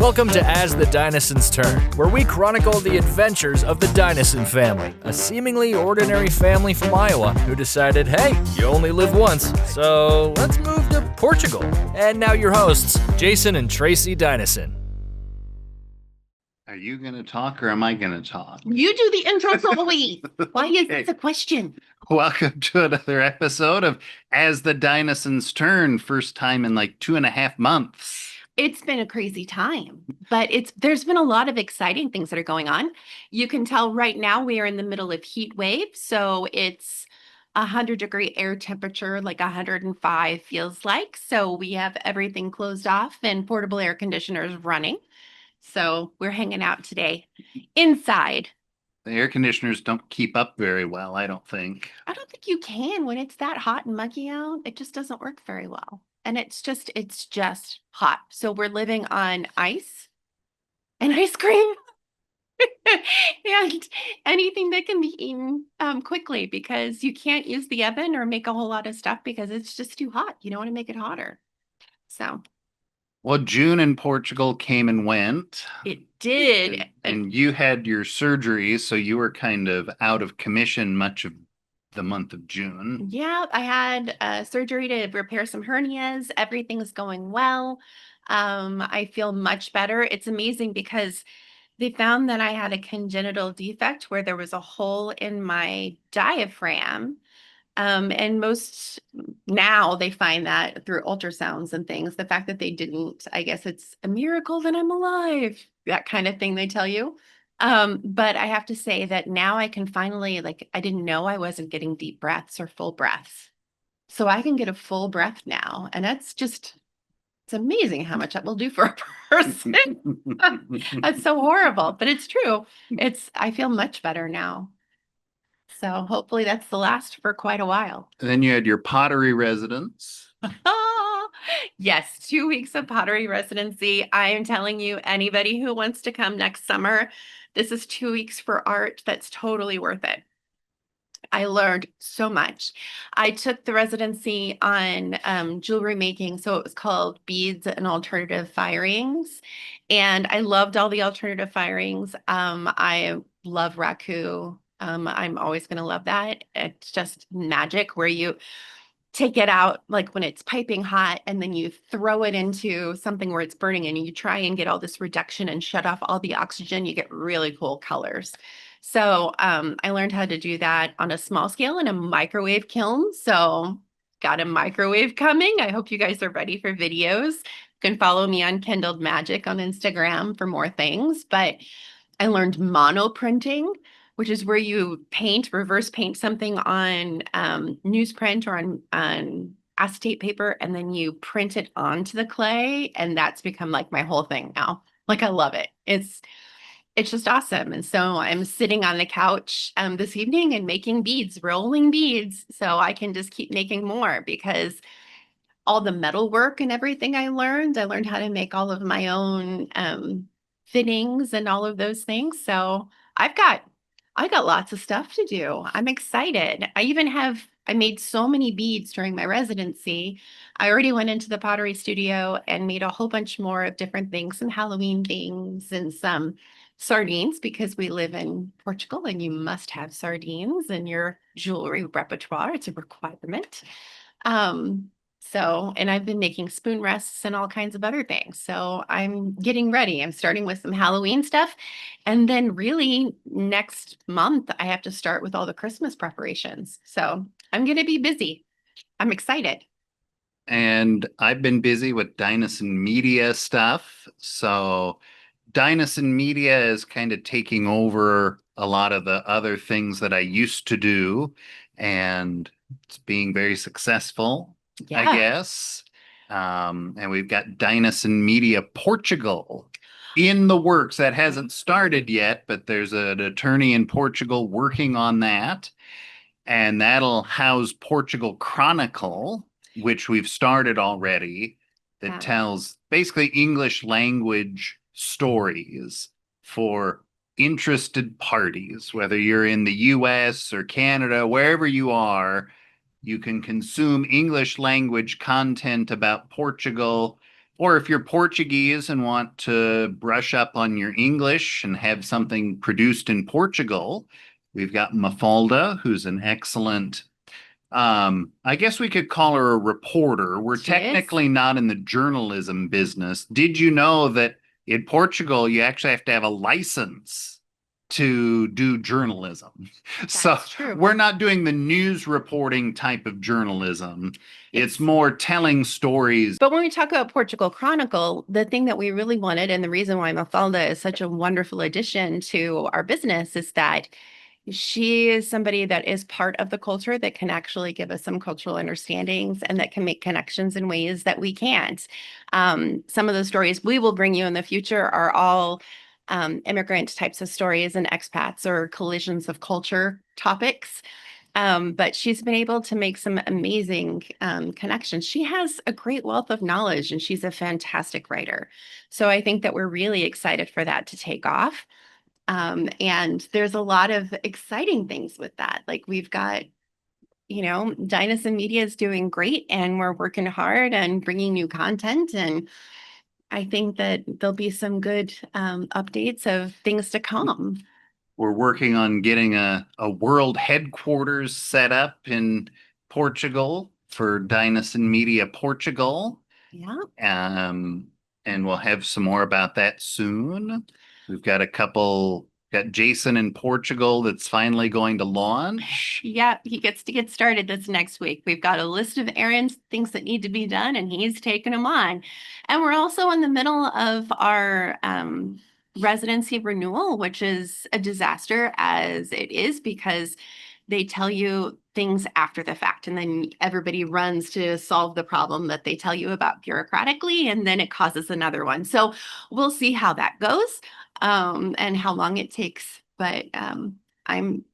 Welcome to As the Dinesens Turn, where we chronicle the adventures of the Dinesen family, a seemingly ordinary family from Iowa who decided, hey, you only live once, so let's move to Portugal. And now your hosts, Jason and Tracy Dinesen. Are you going to talk or am I going to talk? You do the intro, Zoe. Why is this a question? Welcome to another episode of As the Dinesens Turn, first time in like 2.5 months. It's been a crazy time, but there's been a lot of exciting things that are going on. You can tell right now we are in the middle of heat wave, so it's 100-degree air temperature, like 105 feels like. So we have everything closed off and portable air conditioners running. So we're hanging out today inside. The air conditioners don't keep up very well, I don't think. I don't think you can when it's that hot and muggy out. It just doesn't work very well. And it's just hot. So we're living on ice and ice cream and anything that can be eaten quickly, because you can't use the oven or make a whole lot of stuff because it's just too hot. You don't want to make it hotter. So. Well, June in Portugal came and went. It did. And you had your surgery, so you were kind of out of commission much of the month of June. Yeah, I had surgery to repair some hernias. Everything's going well. I feel much better. It's amazing because they found that I had a congenital defect where there was a hole in my diaphragm. And most now they find that through ultrasounds and things. The fact that they didn't, I guess it's a miracle that I'm alive, that kind of thing they tell you. But I have to say that now I can finally, I didn't know I wasn't getting deep breaths or full breaths. So I can get a full breath now. And it's amazing how much that will do for a person. That's so horrible, but it's true. I feel much better now. So hopefully that's the last for quite a while. And then you had your pottery residence. Yes, 2 weeks of pottery residency. I am telling you, anybody who wants to come next summer, this is 2 weeks for art. That's totally worth it. I learned so much. I took the residency on jewelry making. So it was called Beads and Alternative Firings. And I loved all the alternative firings. I love raku. I'm always going to love that. It's just magic where you take it out like when it's piping hot and then you throw it into something where it's burning and you try and get all this reduction and shut off all the oxygen. You get really cool colors. So I learned how to do that on a small scale in a microwave kiln. So got a microwave coming. I hope you guys are ready for videos. You can follow me on Kindled Magic on Instagram for more things. But I learned mono printing, which is where you reverse paint something on newsprint or on acetate paper, and then you print it onto the clay. And that's become like my whole thing now. Like, I love it. It's just awesome. And so I'm sitting on the couch this evening and making beads, rolling beads, so I can just keep making more, because all the metal work and everything I learned how to make all of my own fittings and all of those things. So I got lots of stuff to do. I'm excited. I made so many beads during my residency. I already went into the pottery studio and made a whole bunch more of different things, some Halloween things and some sardines, because we live in Portugal and you must have sardines in your jewelry repertoire. It's a requirement. And I've been making spoon rests and all kinds of other things. So I'm getting ready. I'm starting with some Halloween stuff. And then really next month, I have to start with all the Christmas preparations. So I'm going to be busy. I'm excited. And I've been busy with Dinesen Media stuff. So Dinesen Media is kind of taking over a lot of the other things that I used to do. And it's being very successful. Yeah. I guess. And we've got Dinesen Media Portugal in the works. That hasn't started yet, but there's an attorney in Portugal working on that. And that'll house Portugal Chronicle, which we've started already, that tells basically English language stories for interested parties, whether you're in the US or Canada, wherever you are. You can consume English language content about Portugal Or if you're Portuguese and want to brush up on your English and have something produced in Portugal, we've got Mafalda, who's an excellent, I guess we could call her a reporter. We're She is. technically not in the journalism business. Did you know that in Portugal, you actually have to have a license to do journalism? So That's true. we're not doing the news reporting type of journalism. It's It's- more telling stories. But when we talk about Portugal Chronicle, the thing that we really wanted, and the reason why Mafalda is such a wonderful addition to our business, is that she is somebody that is part of the culture that can actually give us some cultural understandings and that can make connections in ways that we can't. Some of the stories we will bring you in the future are all immigrant types of stories and expats or collisions of culture topics. But she's been able to make some amazing connections. She has a great wealth of knowledge and she's a fantastic writer. So I think that we're really excited for that to take off. And there's a lot of exciting things with that. Like we've got, Dinesen Media is doing great and we're working hard and bringing new content. And I think that there'll be some good updates of things to come. We're working on getting a world headquarters set up in Portugal for Dinesen Media Portugal. Yeah. And we'll have some more about that soon. We've got got Jason in Portugal that's finally going to launch. Yeah, he gets to get started this next week. We've got a list of errands, things that need to be done, and he's taking them on. And we're also in the middle of our residency renewal, which is a disaster as it is because they tell you things after the fact, and then everybody runs to solve the problem that they tell you about bureaucratically, and then it causes another one. So we'll see how that goes and how long it takes. But I'm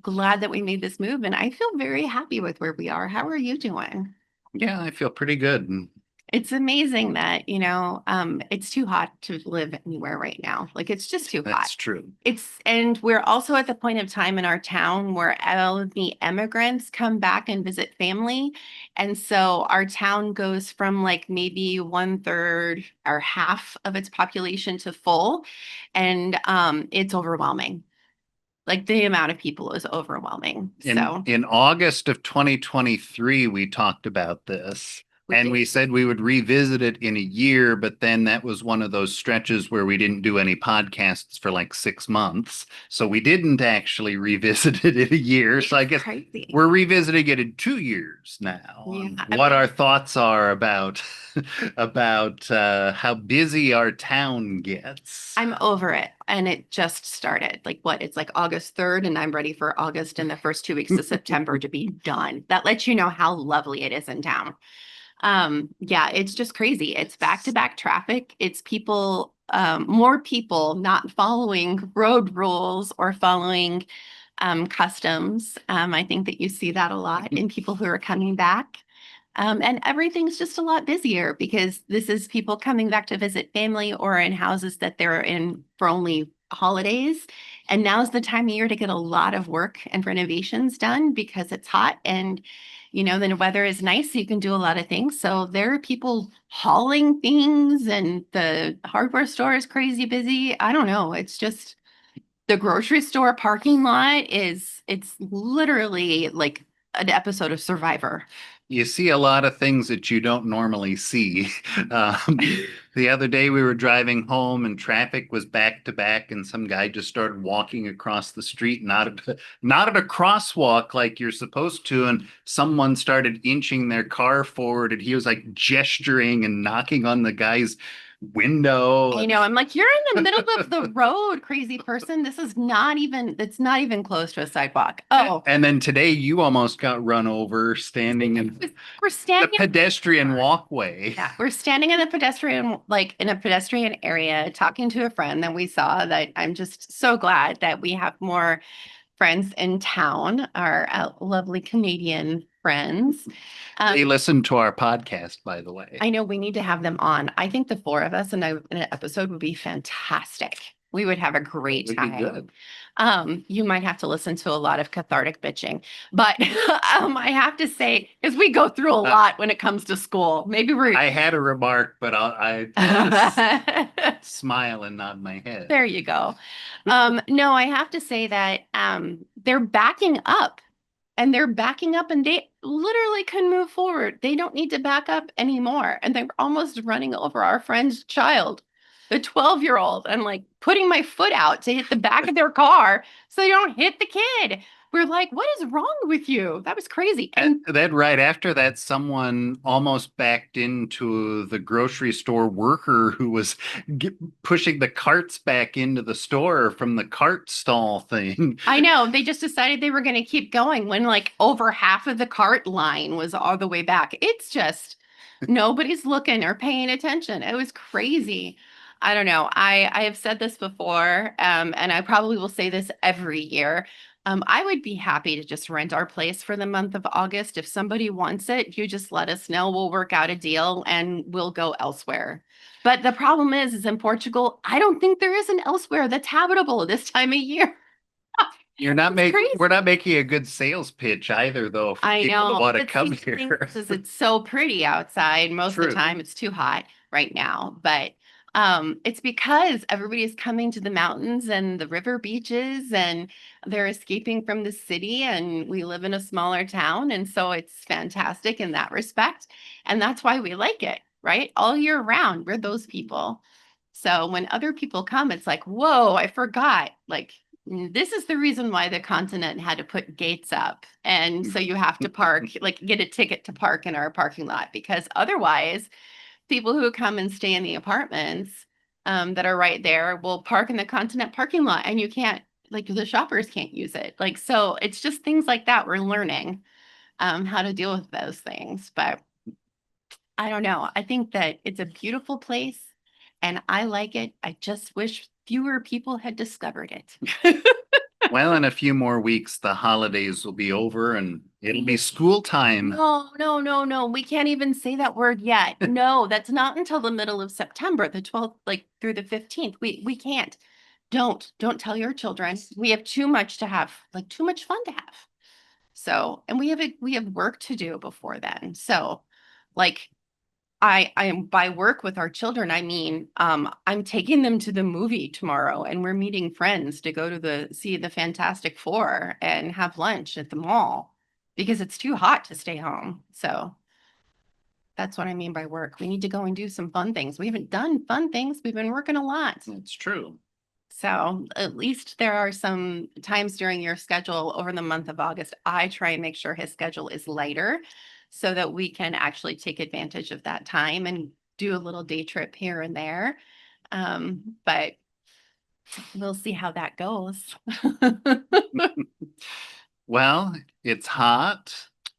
glad that we made this move, and I feel very happy with where we are. How are you doing? Yeah, I feel pretty good. It's amazing that, it's too hot to live anywhere right now. Like it's just too hot. That's true. And we're also at the point of time in our town where all of the emigrants come back and visit family. And so our town goes from like maybe 1/3 or half of its population to full. And it's overwhelming. Like the amount of people is overwhelming. In August of 2023, we talked about this. And we said we would revisit it in a year, but then that was one of those stretches where we didn't do any podcasts for like 6 months. So we didn't actually revisit it in a year. So I guess we're revisiting it in 2 years now. Yeah. What our thoughts are about how busy our town gets. I'm over it. And it just started. It's like August 3rd, and I'm ready for August and the first 2 weeks of September to be done. That lets you know how lovely it is in town. Yeah, it's just crazy. It's back-to-back traffic. It's people, more people not following road rules or following customs. I think that you see that a lot in people who are coming back. And everything's just a lot busier because this is people coming back to visit family or in houses that they're in for only holidays. And now's the time of year to get a lot of work and renovations done because it's hot and then the weather is nice, so you can do a lot of things. So there are people hauling things and the hardware store is crazy busy. I don't know. It's just the grocery store parking lot it's literally like an episode of Survivor. You see a lot of things that you don't normally see. The other day we were driving home and traffic was back to back and some guy just started walking across the street, not at a crosswalk like you're supposed to. And someone started inching their car forward and he was like gesturing and knocking on the guy's window. I know. I'm like, you're in the middle of the road, crazy person. This is it's not even close to a sidewalk. Oh. And then today you almost got run over standing in the pedestrian walkway. Yeah, we're standing in a pedestrian area talking to a friend that we saw that I'm just so glad that we have more friends in town, our lovely Canadian friends. They listen to our podcast, by the way. I know we need to have them on. I think the four of us in an episode would be fantastic. We would have a great Would be time. good. You might have to listen to a lot of cathartic bitching, but I have to say, because we go through a lot when it comes to school. Maybe we're I had a remark, but I smile and nod my head. there you go. No, I have to say that they're backing up. And they're backing up and they literally can move forward. They don't need to back up anymore. And they're almost running over our friend's child, the 12-year-old. I'm like putting my foot out to hit the back of their car so they don't hit the kid. We're like, what is wrong with you? That was crazy. And then right after that, someone almost backed into the grocery store worker who was pushing the carts back into the store from the cart stall thing. I know. They just decided they were going to keep going when like over half of the cart line was all the way back. It's just nobody's looking or paying attention. It was crazy. I don't know. I have said this before, and I probably will say this every year. I would be happy to just rent our place for the month of August. If somebody wants it, you just let us know. We'll work out a deal and we'll go elsewhere. But the problem is in Portugal, I don't think there is an elsewhere that's habitable this time of year. You're not It's making crazy. we're not making a good sales pitch either, though, for I people know. that want to But come see, the thing here. is it's so pretty outside. Most of True. the time it's too hot right now. But it's because everybody is coming to the mountains and the river beaches and they're escaping from the city and we live in a smaller town. And so it's fantastic in that respect. And that's why we like it, right? All year round, we're those people. So when other people come, it's like, whoa, I forgot. Like, this is the reason why the continent had to put gates up. And so you have to park, like get a ticket to park in our parking lot because otherwise people who come and stay in the apartments that are right there will park in the continent parking lot and you can't, like the shoppers can't use it. Like, so it's just things like that. We're learning how to deal with those things. But I don't know. I think that it's a beautiful place and I like it. I just wish fewer people had discovered it. Well, in a few more weeks, the holidays will be over and it'll be school time. No. We can't even say that word yet. No, that's not until the middle of September, the 12th, like through the 15th. We can't. Don't tell your children. We have too much to have, like too much fun to have. So, and we have work to do before then. So, like I am by work with our children, I mean, I'm taking them to the movie tomorrow and we're meeting friends to go to see the Fantastic Four and have lunch at the mall because it's too hot to stay home. So that's what I mean by work. We need to go and do some fun things. We haven't done fun things. We've been working a lot. That's true. So at least there are some times during your schedule over the month of August, I try and make sure his schedule is lighter so that we can actually take advantage of that time and do a little day trip here and there. But we'll see how that goes. Well, it's hot.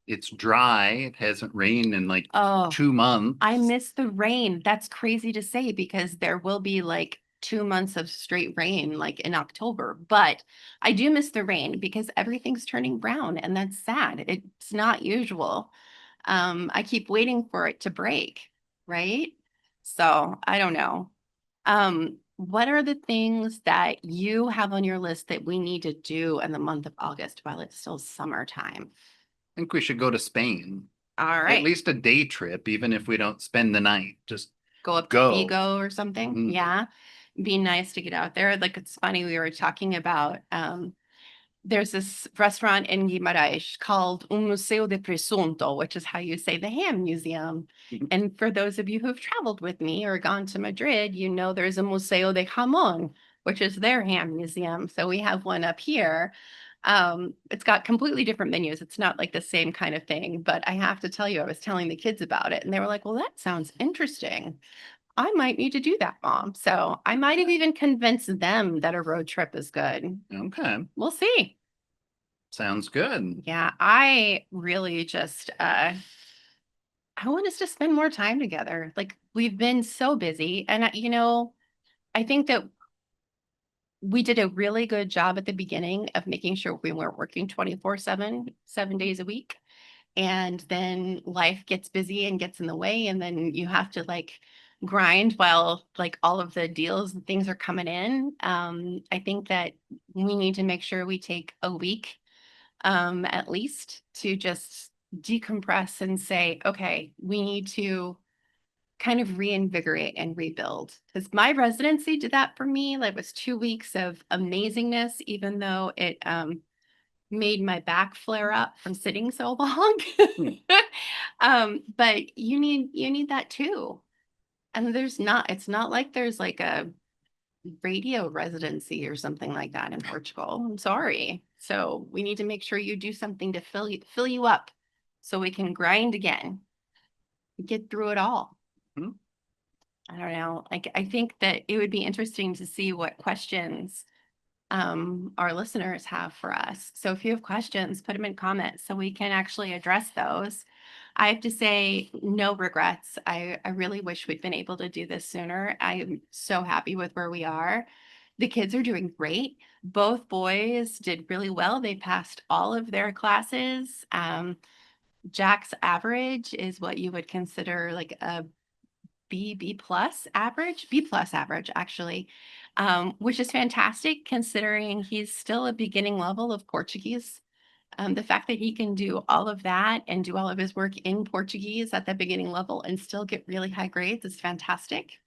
It's dry. It hasn't rained in like Oh, 2 months. I miss the rain. That's crazy to say because there will be like 2 months of straight rain like in October, but I do miss the rain because everything's turning brown and that's sad. It's not usual. I keep waiting for it to break, right? So I don't know. What are the things that you have on your list that we need to do in the month of August while it's still summertime? I think we should go to Spain. All At right. least a day trip, even if we don't spend the night. Just Go up to go. Vigo or something. Mhm. Yeah. Be nice to get out there. Like it's funny, we were talking about there's this restaurant in Guimarães called Museu de Presunto, which is how you say the ham museum. Mhm. And for those of you who've traveled with me or gone to Madrid, you know there's a Museo de Jamón, which is their ham museum. So we have one up here. It's got completely different menus. It's not like the same kind of thing, but I have to tell you, I was telling the kids about it and they were like, well, that sounds interesting. I might need to do that, Mom. So I might have even convinced them that a road trip is good. Okay. We'll see. Sounds good. Yeah, I really just I want us to spend more time together. Like we've been so busy and I think that we did a really good job at the beginning of making sure we weren't working 24/7, 7 days a week. And then life gets busy and gets in the way and then you have to like grind while like all of the deals and things are coming in. I think that we need to make sure we take a week at least to just decompress and say, okay, we need to kind of reinvigorate and rebuild. Because my residency did that for me. Like, it was 2 weeks of amazingness, even though it made my back flare up from sitting so long. But you need that too. And it's not like there's like a radio residency or something like that in Portugal. I'm sorry. So we need to make sure you do something to fill you up so we can grind again, get through it all. Hmm. I don't know. I think that it would be interesting to see what questions our listeners have for us. So if you have questions, put them in comments so we can actually address those. I have to say, no regrets. I really wish we'd been able to do this sooner. I'm so happy with where we are. The kids are doing great. Both boys did really well. They passed all of their classes. Jack's average is what you would consider like a B plus average actually, which is fantastic considering he's still a beginning level of Portuguese. The fact that he can do all of that and do all of his work in Portuguese at the beginning level and still get really high grades is fantastic.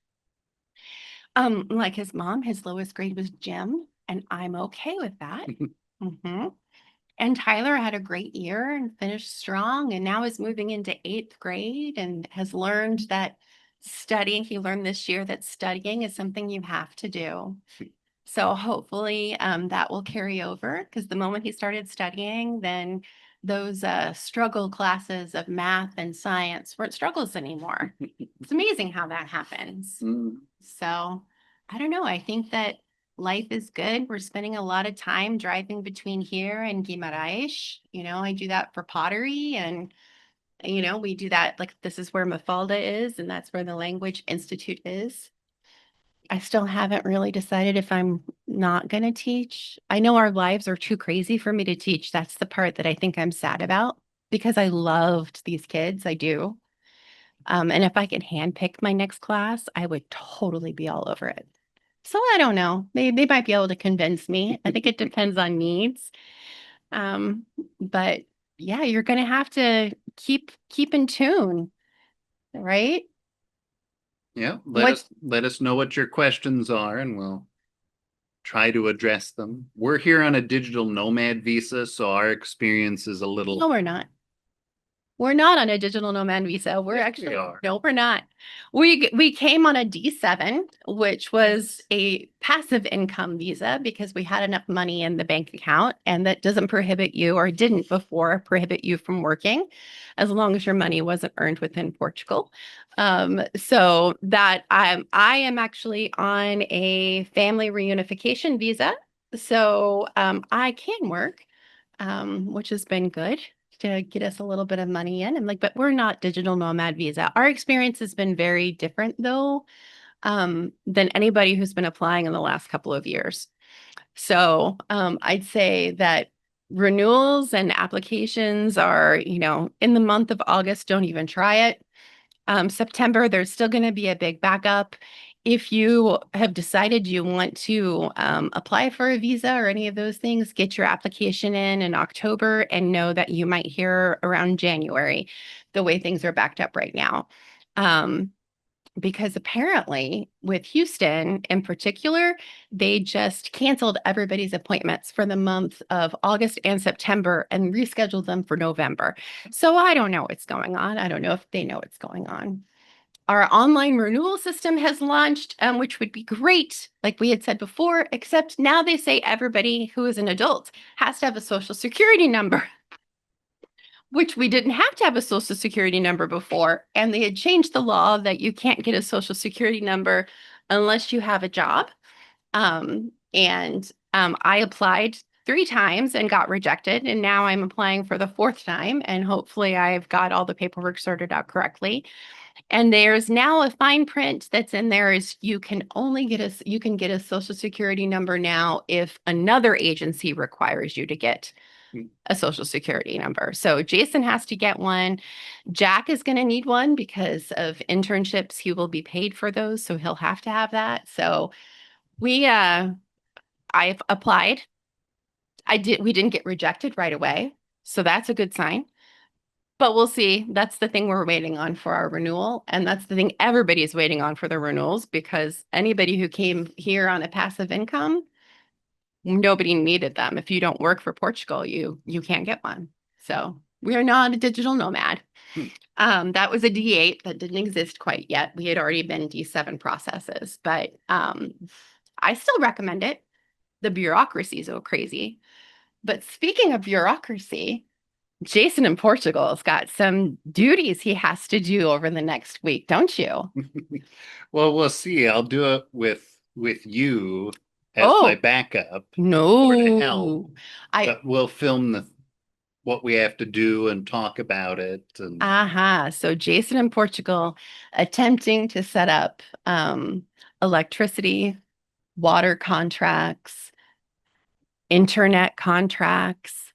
Like his mom, his lowest grade was gym, and I'm okay with that. Mhm. And Tyler had a great year and finished strong, and now is moving into 8th grade and has learned that he learned this year that studying is something you have to do. So hopefully that will carry over, because the moment he started studying, then those struggle classes of math and science weren't struggles anymore. It's amazing how that happens. So I don't know. I think that life is good. We're spending a lot of time driving between here and Guimarães. I do that for pottery, and we do that, like, this is where Mafalda is, and that's where the Language Institute is. I still haven't really decided if I'm not going to teach. I know our lives are too crazy for me to teach. That's the part that I think I'm sad about, because I loved these kids. I do. And if I could handpick my next class, I would totally be all over it. So I don't know. They might be able to convince me. I think it depends on needs. But yeah, you're going to have to keep in tune, right? Yeah, What let us know what your questions are, and we'll try to address them. We're here on a digital nomad visa, so our experience is a little. No, we're not. We're not on a digital nomad visa. We're Yes, actually, we are. no, we're not. We came on a D7, which was a passive income visa because we had enough money in the bank account, and that doesn't prohibit you, or didn't before prohibit you from working, as long as your money wasn't earned within Portugal. So that I am actually on a family reunification visa. So I can work, which has been good to get us a little bit of money in. And like, but we're not digital nomad visa. Our experience has been very different though, than anybody who's been applying in the last couple of years. So I'd say that renewals and applications are, in the month of August, don't even try it. September, there's still going to be a big backup. If you have decided you want to apply for a visa or any of those things, get your application in October, and know that you might hear around January, the way things are backed up right now. Because apparently with Houston in particular, they just canceled everybody's appointments for the month of August and September and rescheduled them for November. So I don't know what's going on. I don't know if they know what's going on. Our online renewal system has launched, which would be great, like we had said before, except now they say everybody who is an adult has to have a social security number, which we didn't have to have a social security number before. And they had changed the law that you can't get a social security number unless you have a job. I applied 3 times and got rejected. And now I'm applying for the 4th time. And hopefully I've got all the paperwork sorted out correctly. And there's now a fine print that's in there is you can get a social security number now if another agency requires you to get a social security number. So Jason has to get one. Jack is going to need one because of internships. He will be paid for those, so he'll have to have that. So I've applied. We didn't get rejected right away. So that's a good sign. But we'll see. That's the thing we're waiting on for our renewal. And that's the thing everybody is waiting on for their renewals, because anybody who came here on a passive income, nobody needed them. If you don't work for Portugal, you can't get one. So we are not a digital nomad. That was a D8 that didn't exist quite yet. We had already been D7 processes, but I still recommend it. The bureaucracy is so crazy. But speaking of bureaucracy, Jason in Portugal has got some duties he has to do over the next week, don't you? Well, we'll see. I'll do it with you as my backup. No, or to help. But we'll film what we have to do and talk about it. And So Jason in Portugal attempting to set up electricity, water contracts, internet contracts.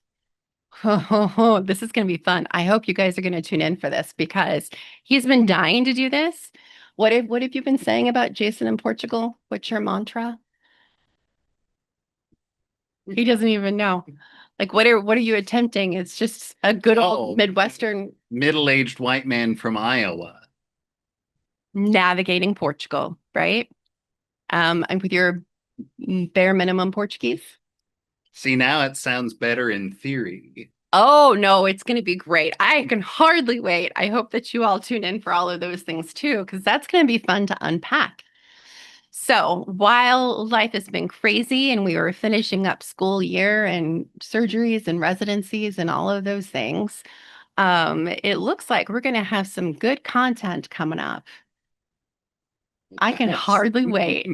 This is going to be fun. I hope you guys are going to tune in for this, because he's been dying to do this. What have you been saying about Jason in Portugal? What's your mantra? He doesn't even know. Like, what are you attempting? It's just a good old Midwestern middle-aged white man from Iowa navigating Portugal, right? And with your bare minimum Portuguese. See, now it sounds better in theory. Oh, no, it's going to be great. I can hardly wait. I hope that you all tune in for all of those things too, because that's going to be fun to unpack. So while life has been crazy and we were finishing up school year and surgeries and residencies and all of those things, it looks like we're going to have some good content coming up. I can hardly wait.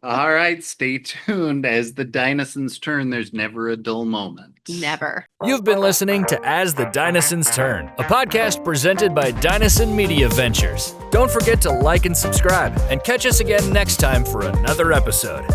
All right, stay tuned. As the Dinesens turn, there's never a dull moment. Never. You've been listening to As the Dinesens Turn, a podcast presented by Dinesen Media Ventures. Don't forget to like and subscribe, and catch us again next time for another episode.